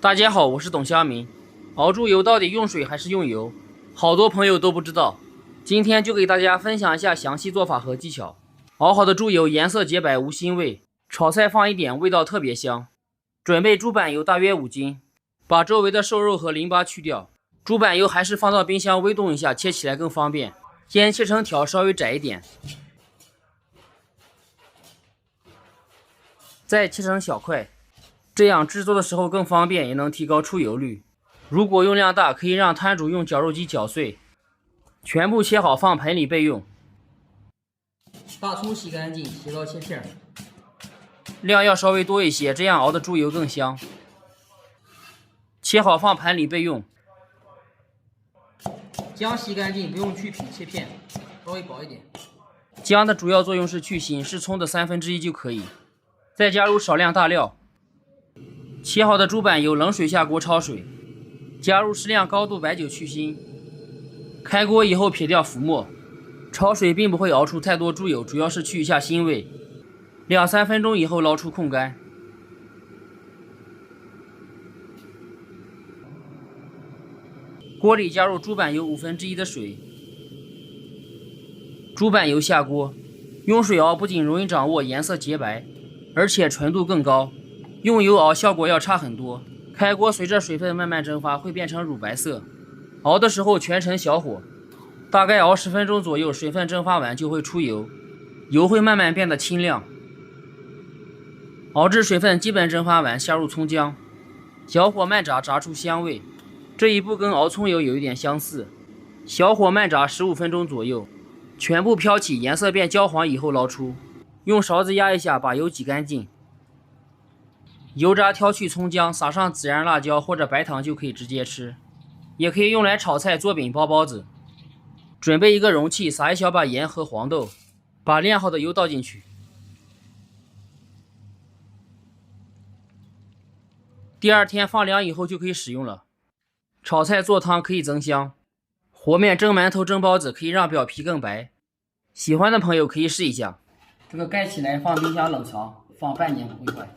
大家好，我是董香明。熬猪油到底用水还是用油？好多朋友都不知道，今天就给大家分享一下详细做法和技巧。熬好的猪油颜色洁白无腥味，炒菜放一点味道特别香。准备猪板油大约5斤，把周围的瘦肉和淋巴去掉。猪板油还是放到冰箱微冻一下，切起来更方便。先切成条，稍微窄一点，再切成小块。这样制作的时候更方便，也能提高出油率。如果用量大，可以让摊主用绞肉机绞碎。全部切好放盆里备用。大葱洗干净，切刀切片，量要稍微多一些，这样熬的猪油更香。切好放盆里备用。姜洗干净，不用去皮，切片，稍微薄一点。姜的主要作用是去腥，是葱的1/3就可以。再加入少量大料。切好的猪板油冷水下锅焯水，加入适量高度白酒去腥。开锅以后撇掉浮沫，焯水并不会熬出太多猪油，主要是去一下腥味。2-3分钟以后捞出控干。锅里加入猪板油1/5的水，猪板油下锅，用水熬不仅容易掌握，颜色洁白，而且纯度更高。用油熬效果要差很多。开锅随着水分慢慢蒸发，会变成乳白色。熬的时候全程小火，大概熬10分钟左右，水分蒸发完就会出油，油会慢慢变得清亮。熬至水分基本蒸发完，下入葱姜，小火慢炸，炸出香味。这一步跟熬葱油有一点相似。小火慢炸15分钟左右，全部飘起，颜色变焦黄以后捞出，用勺子压一下，把油挤干净。油炸挑去葱姜，撒上孜然辣椒或者白糖就可以直接吃，也可以用来炒菜、做饼、包包子。准备一个容器，撒一小把盐和黄豆，把炼好的油倒进去。第2天放凉以后就可以使用了。炒菜做汤可以增香，和面蒸馒头、蒸包子可以让表皮更白。喜欢的朋友可以试一下。这个盖起来放冰箱冷藏，放半年不会坏。